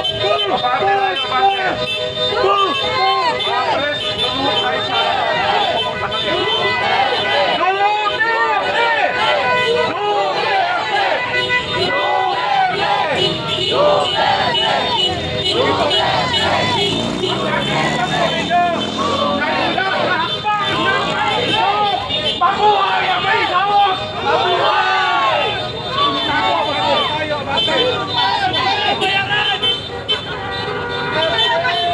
Abante tayo, abante. Mga pres, tulungan tayo sa pumunta kami. Mabuhay ang may sawak! Mabuhay!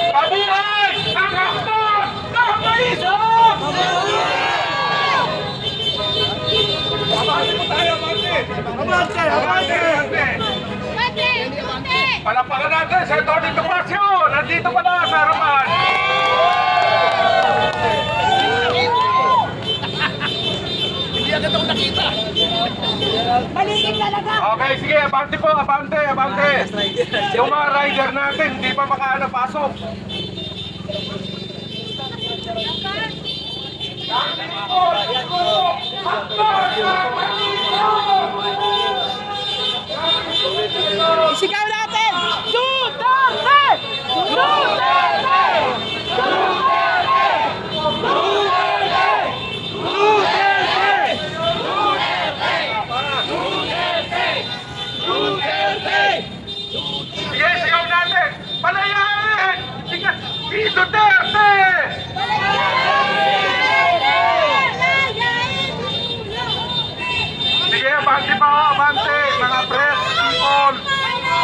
Mabuhay! Ang hakbang ng may sawak! Abante po tayo, abante! Abante! Abante! Abante! Palapakan natin sa Tony Tomasio! Nandito pa na sa harapan! Hindi agad ako nakita! Maligid talaga! Okay, sige, abante po, abante, abante! Yung mga rider natin, hindi pa makaanapasok! Isigaw natin! Duterte! Duterte! Duterte! Duterte! Duterte! Sige, sigaw natin! Palayain! Sige, si Duterte! Sige, abante pa, abante! Mga press, people!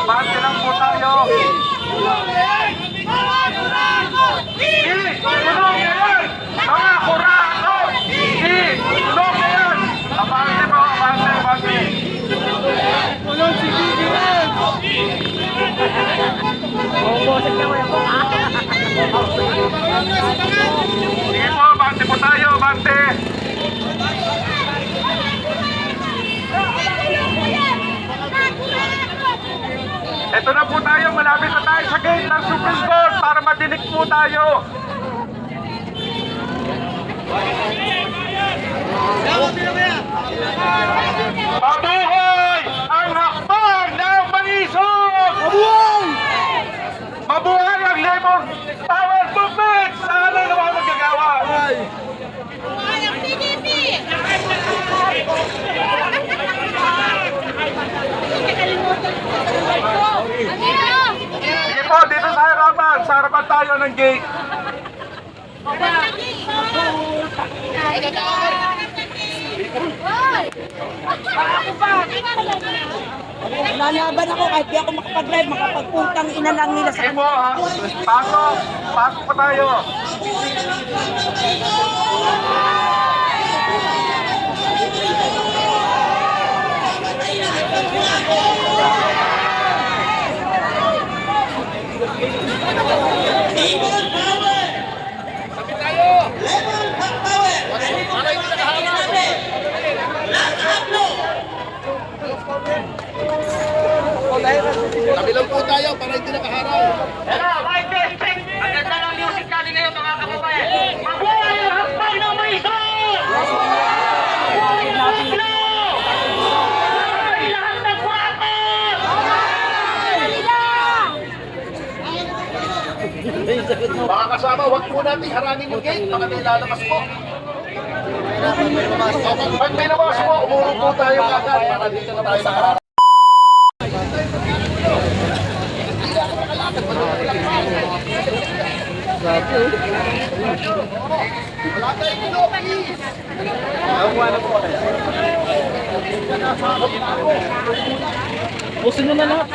Abante lang po tayo! Tulog na yan! Mga kurado! Tulog na yan! Abante po, abante, abante! Tulog si Gigi yan! Sige po, abante po tayo, abante! Ito na po tayo, malapit na tayo sa gate ng Supreme Court para madinig po tayo. Mabuhay ang hakbang ng Manisog! Mabuhay! Mabuhay ang Labor Power Movement! Sana naman magagawa! Buhay ang PDP! Sige po, dito sa harapan. Sa harapan tayo ng gate. Lalaban ako kahit di ako makapag-drive, makapagpuntang ina lang nila sa Sige po, ha? Pasok. Pasok pa tayo. Tabi lang po tayo para hindi nakaharap. Hello, mic testing! Ang ganda ng music natin ngayon, mga kababayan. Mabuhay ang hakbang ng Manisog! Mabuhay ang hakbang! Mabuhay lahat ng kwakot! Mga kasama, huwag po natin harangin yung gate. Baka may lalabas po. Pag may labas po, umuro po tayo agad para dito na tayo nakaharap. Wala tayong pinopis. Pusin nyo na lahat.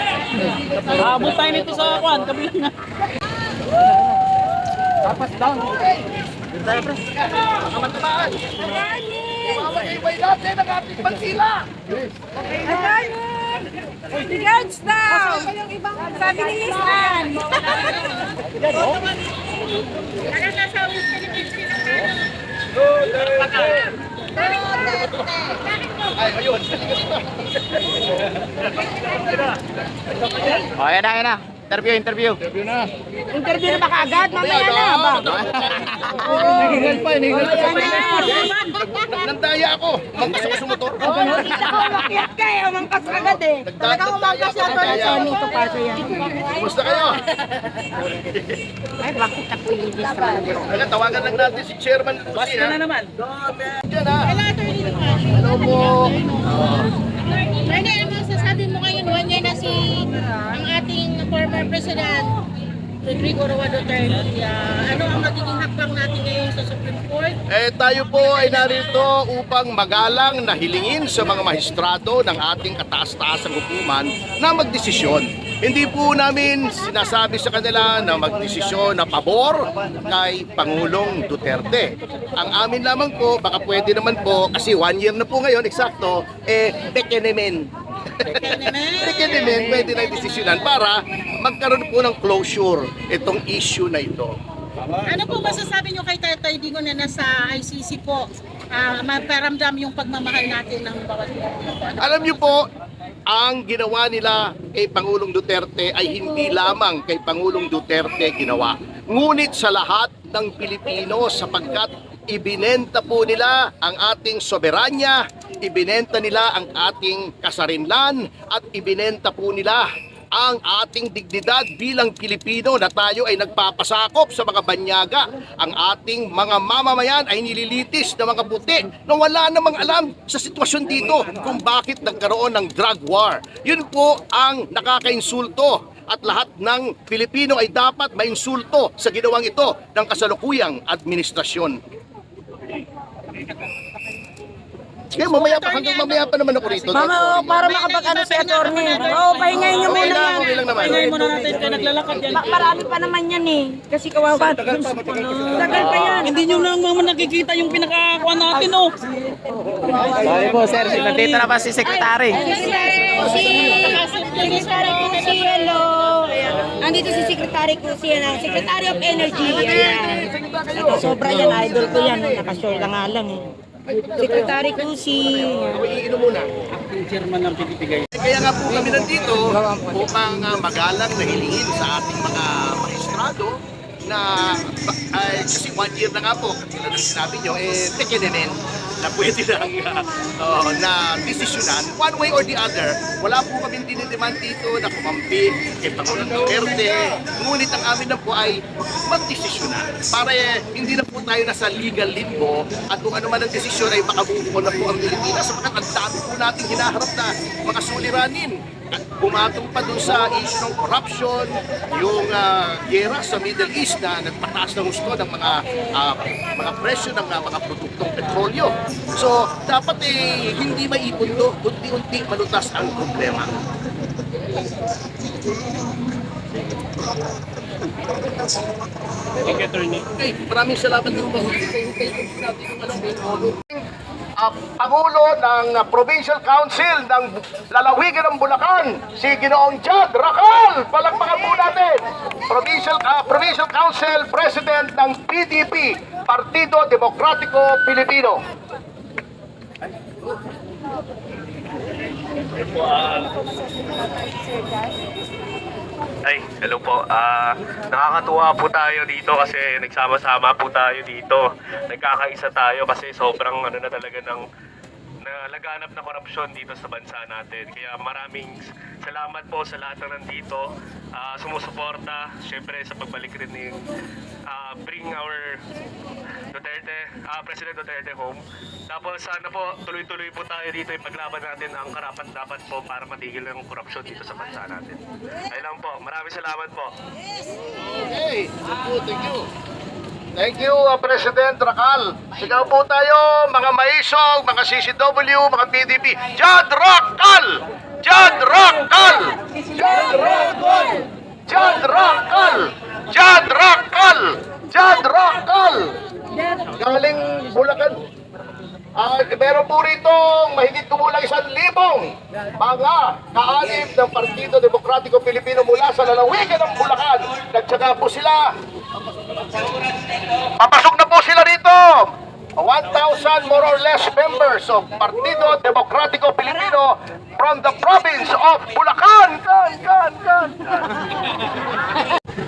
Aabot tayo nito sa kwan, kabilang nga. Dapat down. Dito tayo, pre. Makamatubaan. Iwawa kayo ba natin ang ating pansila? Regards daw! Sabi ni Miss Ann. Ay, ayun. O, yan na, yan na. Interview. Interview na. Interview na ba kaagad? Mamaya na ba? Nahihingal pa. Mamaya na. Nandaya ako. Mangkas ako sa motor. Kita ko umakyat ka eh. Umangkas agad eh. Talagang umangkas yan. Tony, ito para yan. Kumusta kayo? Ay, bakit kapilis naman? Kaya tawagan lang natin si Chairman Pusi. Basta na naman. Diyan ha. Hello po. Rene, ano masasabi mo ngayon? 1 year na si ang ating former President Rodrigo Roa Duterte. Ano ang magiging hakbang natin ngayon sa Supreme Court? Tayo po ay narito upang magalang na hilingin sa mga mahistrado ng ating kataas-taasang hukuman na magdesisyon. Hindi po namin sinasabi sa kanila na magdesisyon na pabor kay Pangulong Duterte. Ang amin lamang po, baka pwede naman po, kasi 1 year na po ngayon, eksakto, pekenemen. Pekenemen, pwede na desisyonan para magkaroon po ng closure itong issue na ito. Ano po masasabi nyo kay Tatay Digong na nasa ICC po? Maparamdam yung pagmamahal natin ng bawat Alam niyo po, ang ginawa nila kay Pangulong Duterte ay hindi lamang kay Pangulong Duterte ginawa, ngunit sa lahat ng Pilipino sapagkat ibinenta po nila ang ating soberanya, ibinenta nila ang ating kasarinlan at ibinenta po nila ang ating dignidad bilang Pilipino na tayo ay nagpapasakop sa mga banyaga. Ang ating mga mamamayan ay nililitis na mga puti na wala namang alam sa sitwasyon dito kung bakit nagkaroon ng drug war. Yun po ang nakakainsulto at lahat ng Pilipino ay dapat mainsulto sa ginawang ito ng kasalukuyang administrasyon. Kaya hanggang mamaya pa naman ako rito. Mama, para makapag-ano si attorney. Oo, pahingayin nyo muna yan. Okay lang naman. Ngayon muna natin kaya naglalakad yan. Marami pa naman yan eh. Kasi kawawa. Tagal pa yan. Hindi nyo naman nakikita yung pinakakuha natin, oh. Sorry po, sir. Nandito na ba si Secretary? Secretary Kusi, hello. Nandito si Secretary Kusi, Secretary of Energy. Ayan. Ito, sobra yan. Idol ko yan. Nakasure lang nga lang eh. Secretary Kusi. Iinom muna. Yung chairman ng pinipigay. Kaya nga po kami nandito upang magalang na hilingin sa ating mga maestrado na kasi 1 year na nga po, katulad ng sinabi nyo, tekenenin na pwede lang na desisyonan one way or the other. Wala po kami dinidemand dito na kumampi kay Pangulong Duterte. Ngunit ang amin na po ay magdesisyonan para hindi na po tayo nasa legal limbo at kung ano man ang desisyon ay makabuo na po ang Pilipinas sapagkat ang dami po natin hinaharap na mga suliranin. At bumatong pa dun sa issue ng corruption, yung gera sa Middle East na nagpataas ng gusto ng mga presyo ng mga produktong petrolyo. So, dapat hindi maipon to, unti-unti malutas ang problema. Thank you, attorney. Okay, maraming salamat po. Pangulo ng Provincial Council ng Lalawigan ng Bulacan, si Ginoong Jad Racal. Palakpakan po natin. Provincial Council President ng PDP, Partido Demokratiko Pilipino. Ay, hello po. Nakakatuwa po tayo dito kasi nagsama-sama po tayo dito. Nagkakaisa tayo kasi sobrang ano na talaga ng nalaganap na korupsyon dito sa bansa natin. Kaya maraming salamat po sa lahat ng nandito. Sumusuporta, syempre sa pagbalik rin ni Bring Our Duterte, President Duterte home. Tapos sana po tuloy-tuloy po tayo dito ipaglaban natin ang karapat-dapat po para matigil ang korupsyon dito sa bansa natin. Ayun lang po. Maraming salamat po. Okay, thank you. Thank you, President Racal. Sigaw po tayo, mga maisog, mga CCW, mga PDP. Jad Racal! Jad Racal! Jad Racal! Jad Racal! Jad Racal! Jad Racal! Galing Bulacan. Meron po rito mahigit kumulang 1,000 mga kaalib ng Partido Demokratiko Pilipino mula sa lalawigan ng Bulacan. Nagtsaga po sila. Papasok na po sila rito. 1,000 more or less members of Partido Demokratiko Pilipino from the province of Bulacan.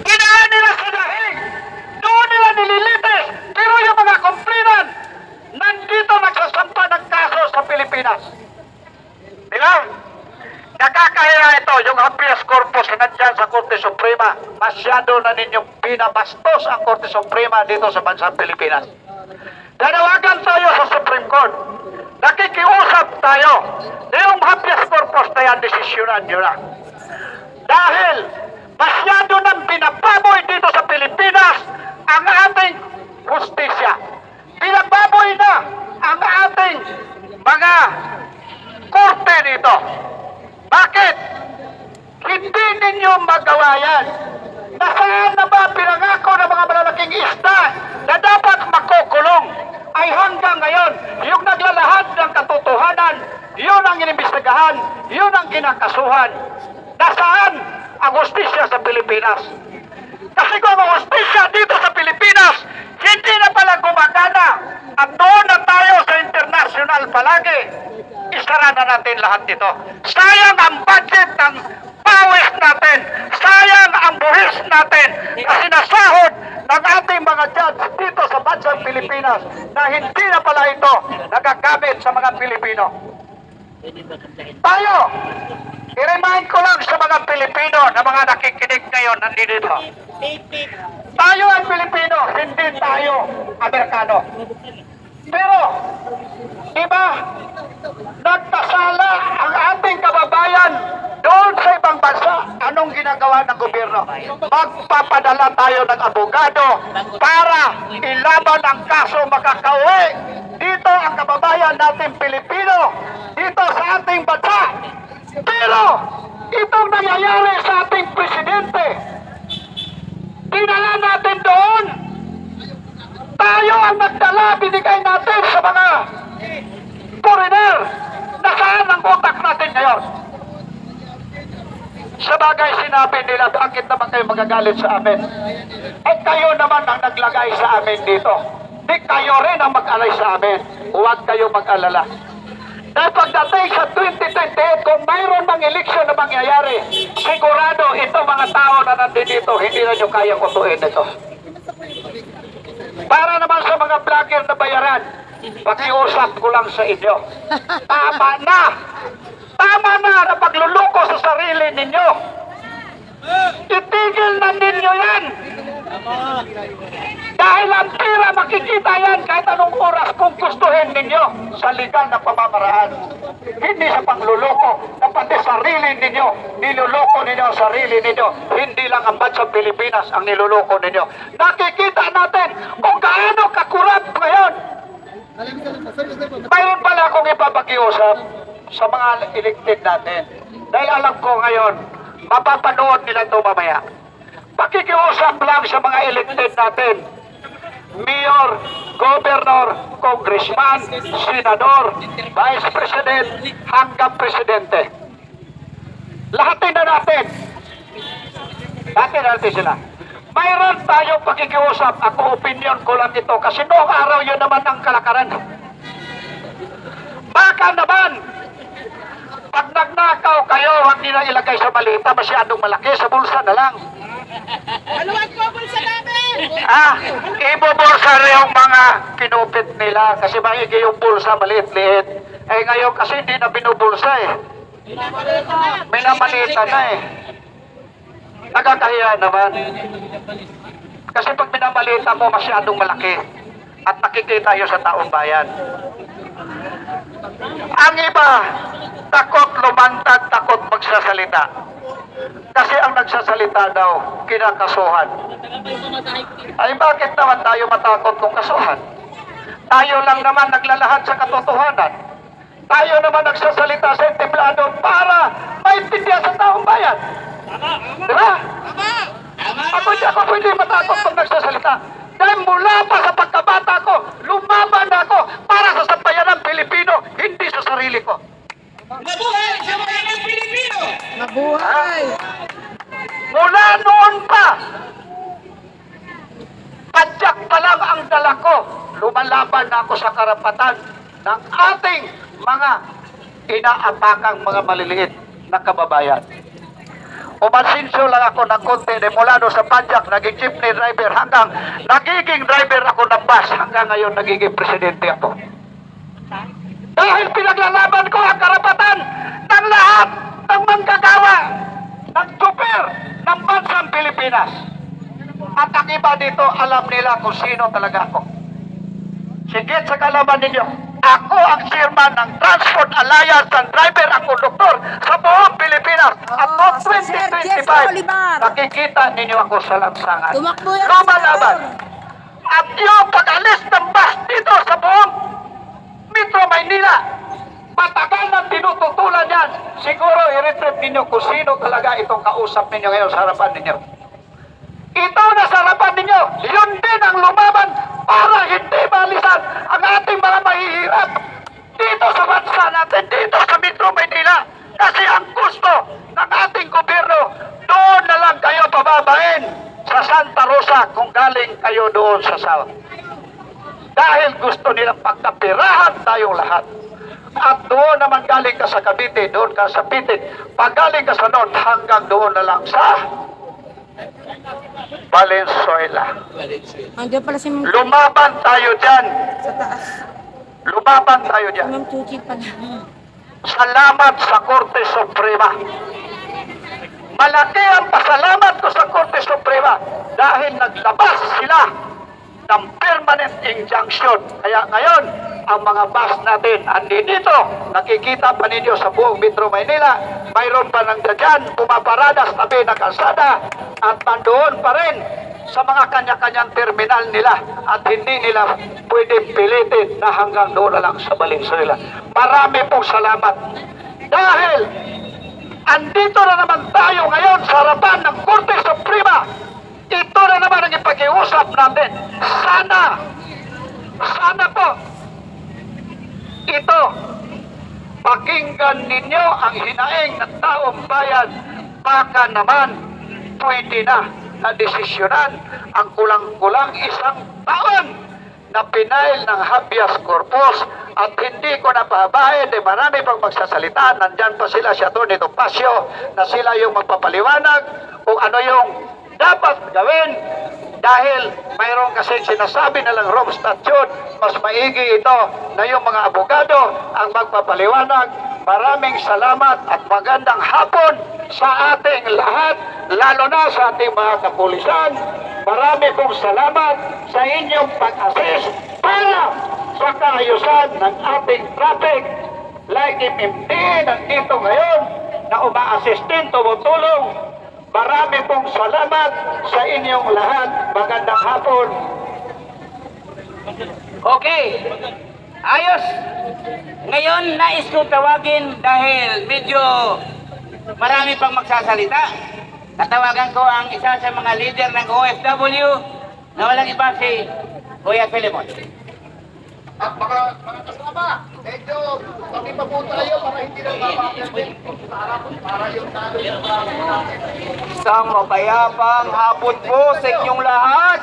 Ginaan nila sa dahig. Doon nila nililitis. Pero yung mga kumplinan, nandito nagsasampa ng kaso sa Pilipinas. Di ba? Nakakahiya ito, yung habeas corpus na nandyan sa Korte Suprema. Masyado na ninyong pinabastos ang Korte Suprema dito sa bansang Pilipinas. Nanawagan tayo sa Supreme Court. Nakikiusap tayo. Yung habeas corpus na yan, desisyonan nyo na. Dahil masyado nang binababoy dito sa Pilipinas ang ating justisya. Binababoy na ang ating mga korte dito. Bakit? Hindi ninyo magawa yan. Nasaan na ba pinangako ng mga malalaking isda na dapat makukulong? Ay hanggang ngayon, yung naglalahad ng katotohanan, yun ang inimbestigahan, yun ang kinakasuhan. Nasaan ang hustisya sa Pilipinas? Kasi kung ang hustisya dito sa Pilipinas, hindi na pala gumagana at doon na tayo sa international palagi, isara na natin lahat ito. Sayang ang budget ng pawis natin, sayang ang buhis natin kasi nasahod ng ating mga judge dito sa bansang Pilipinas na hindi na pala ito nagagamit sa mga Pilipino. Tayo, i-remind ko lang sa mga Pilipino na mga nakikinig ngayon nandito. Tayo ang Pilipino, hindi tayo Amerikano. Pero, iba, nagkasala ang ating kababayan doon sa ibang bansa. Anong ginagawa ng gobyerno? Magpapadala tayo ng abogado para ilaban ang kaso makakauwi. Dito ang kababayan natin Pilipino, dito sa ating bansa. Pero, itong nangyayari sa ating presidente, dinala natin doon. Tayo ang nagdala, binigay natin sa mga foreigner. Nasaan ang utak natin ngayon? Sa bagay sinabi nila, bakit naman kayo magagalit sa amin? Eh kayo naman ang naglagay sa amin dito. Di kayo rin ang mag-alay sa amin. Huwag kayo mag-alala. Dahil pagdating sa 2028, kung mayroon mang eleksyon na mangyayari, sigurado itong mga tao na nandito, hindi na nyo kayang utuin ito. Para naman sa mga vlogger na bayaran, pakiusap ko lang sa inyo. Tama na! Tama na pagluluko sa sarili ninyo. Itigil na ninyo yan. Dahil ang pira makikita yan kahit anong oras kung gustuhin ninyo sa legal na pamamaraan. Hindi sa pangluloko, na pati sarili ninyo, niluloko ninyo ang sarili ninyo. Hindi lang ang bansang Pilipinas ang niluloko ninyo. Nakikita natin kung gaano kakurap ngayon. Mayroon pala akong ipapakiusap sa mga elected natin. Dahil alam ko ngayon, mapapanood nila ito mamaya. Pakikiusap lang sa mga elected natin. Mayor, Governor, Congressman, Senador, Vice President, hanggang Presidente. Lahatin na natin. Lahatin natin sila. Mayroon tayong pakikiusap. Ako, opinion ko lang ito. Kasi noong araw yun naman ang kalakaran. Baka naman, pag nagnakaw kayo, huwag nila ilagay sa malita, masyadong malaki, sa bulsa na lang. Aluwag ko bulsa namin! Ibubulsa rin yung mga kinupit nila kasi maigi yung bulsa maliit-liit. Eh ngayon kasi hindi na binubulsa eh. Minamalita na eh. Nagkakahiya naman. Kasi pag minamalita mo masyadong malaki at nakikita yun sa taong bayan. Ang iba, takot lumantad, takot magsasalita. Kasi ang nagsasalita daw, kinakasuhan. Ay bakit naman tayo matakot kung kasuhan? Tayo lang naman naglalahad sa katotohanan. Tayo naman nagsasalita sa entablado para maintindihan sa taong bayan. Diba? Ako hindi ako pwede matakot kung nagsasalita. Dahil mula pa sa pagkabata ko, lumaban ako para sa sambayan ng Pilipino, hindi sa sarili ko. Mabuhay sa mga Pilipino! Mabuhay! Mula noon pa, padyak pa lang ang dala ko, lumalaban na ako sa karapatan ng ating mga inaapakang mga maliliit na kababayan. Umasinso lang ako ng konti, de mula doon sa Panjak, naging jeepney driver, hanggang nagiging driver ako ng bus, hanggang ngayon nagiging presidente ako. Dahil pinaglalaban ko ang karapatan ng lahat ng manggagawa, ng super ng bansang Pilipinas. At ang iba dito, alam nila kung sino talaga ako. Sigit sa kalaban ninyo, ako ang chairman ng Transport Alliance ng driver at conductor sa buong Pilipinas. At noong si Sir Jeff 2025, Olivar. nakikita ninyo ako sa lansangan. Tumakbo yan, Lumalaban. Senador. At yung pag-alis ng bus dito sa buong Metro Maynila, matagal nang tinututulan yan. Siguro i-retrieve ninyo kung sino talaga itong kausap ninyo ngayon sa harapan ninyo. Ito na sa harapan ninyo, yun din ang lumaban para hindi malisan ang ating mga mahihirap dito sa bansa natin, dito sa Metro Maynila. Kasi ang gusto ng ating gobyerno, doon na lang kayo pababain sa Santa Rosa kung galing kayo doon sa South. Dahil gusto nilang pagkapirahan tayong lahat. At doon naman galing ka sa Cavite, doon ka sa Pitik. Pag galing ka sa North, hanggang doon na lang sa Valenzuela. Andiyan pala si Ma'am Lumaban tayo dyan. sa taas. Lumaban tayo dyan. Ma'am Chuchi pala. Salamat sa Korte Suprema. Malaki ang pasalamat ko sa Korte Suprema dahil naglabas sila ng permanent injunction. Kaya ngayon, ang mga bus natin andito, nakikita pa ninyo sa buong Metro Maynila, mayroon pa ng dyan, pumaparada sa tabi ng kalsada at nandoon pa rin sa mga kanya-kanyang terminal nila at hindi nila pwedeng pilitin na hanggang doon na lang sa Valenzuela. Marami pong salamat. Dahil andito na naman tayo ngayon sa harapan ng Korte Suprema. Ito na naman ang ipag-iusap natin. Sana po, ito, pakinggan ninyo ang hinaing ng taong bayan. Baka naman pwede na desisyonan ang kulang-kulang 1 taon na pinail ng habeas corpus at hindi ko napahabahin, marami pang magsasalita. Nandyan pa sila si Atty. Topacio na sila yung magpapaliwanag kung ano yung dapat gawin dahil mayroon kasing sinasabi na lang Rome Statute, mas maigi ito na yung mga abogado ang magpapaliwanag. Maraming salamat at magandang hapon sa ating lahat, lalo na sa ating mga kapulisan. Marami pong salamat sa inyong pag-assist para sa kaayusan ng ating traffic. Like MMD, nandito ngayon na uma-assist din, tumutulong. Marami pong salamat sa inyong lahat. Magandang hapon. Okay. Ayos. Ngayon, nais ko tawagin dahil medyo marami pang magsasalita. Tatawagan ko ang isa sa mga leader ng OFW na walang iba si Kuya Filemon. At mga kasama, medyo pakipa po tayo para hindi na mapapagin para yung Isang mapayapang hapon po sa inyong lahat.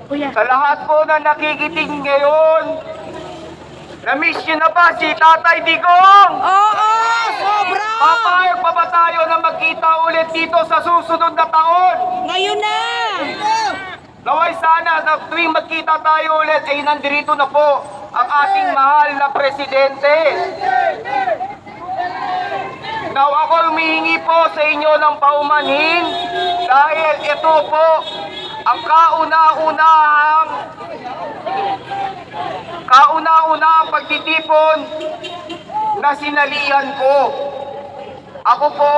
Sa lahat po na nakikinig ngayon, na-miss nyo na ba si Tatay Digong? Oo! Sobra! Papayag pa ba tayo na magkita ulit dito sa susunod na taon? Ngayon na! Naway sana na tuwing magkita tayo ulit ay nandirito na po ang ating mahal na presidente. Now ako humihingi po sa inyo ng paumanhin dahil ito po ang kauna-unahang pagtitipon na sinalihan ko. Ako po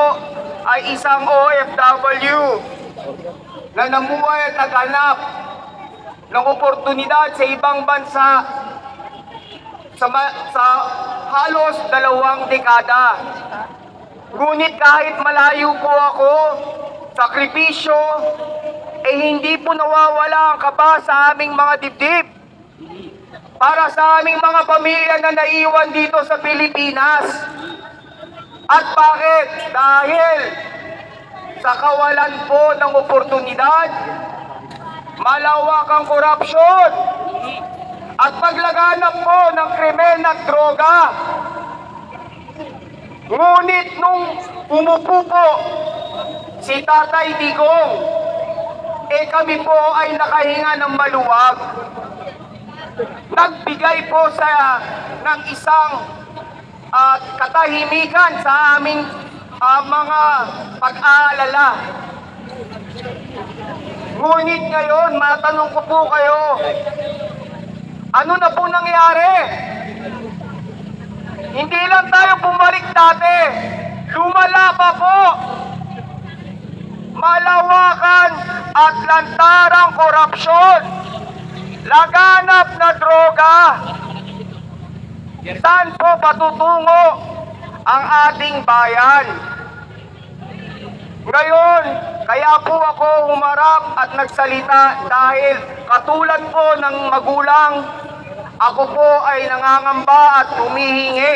ay isang OFW na namuhay at naghanap ng oportunidad sa ibang bansa sa halos 2 dekada. Ngunit kahit malayo po ako, sakripisyo, hindi po nawawala ang kaba sa aming mga dibdib. Para sa aming mga pamilya na naiwan dito sa Pilipinas. At bakit? Dahil sa kawalan po ng oportunidad, malawak ang korupsyon, at paglaganap po ng krimen at droga. Ngunit nung umupo po si Tatay Digong, kami po ay nakahinga ng maluwag. Nagbigay po ng isang katahimikan sa aming mga pag-aalala. Ngunit ngayon, matanong ko po kayo, ano na po nangyari? Hindi lang tayo bumalik dati, lumala pa po. Malawakan at lantarang korupsyon, laganap na droga. Saan po patutungo ang ating bayan? Ngayon, kaya po ako humarap at nagsalita dahil katulad po ng magulang, ako po ay nangangamba at humihingi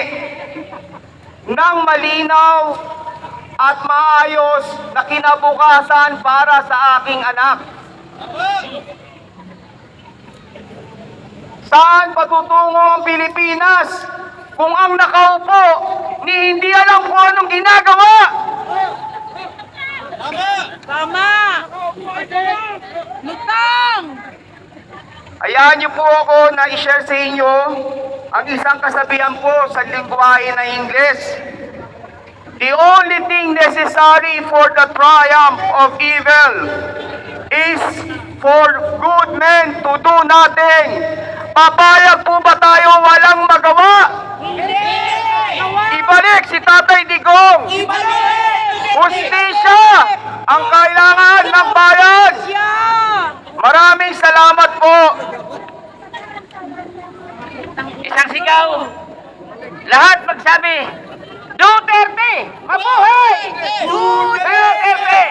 ng malinaw at maayos na kinabukasan para sa aking anak. Saan patutungo ang Pilipinas kung ang nakaupo ni hindi alam kung anong ginagawa? Tama! Lutang! Hayaan niyo po ako na i-share sa inyo ang isang kasabihan po sa lingwahe na Ingles. The only thing necessary for the triumph of evil is for good men to do nothing. Papayag po ba tayo walang magawa? Ibalik si Tatay Digong! Hustisya ang kailangan ng bayan! Maraming salamat po! Isang sigaw. Lahat magsabi, Duterte! Mabuhay! Duterte!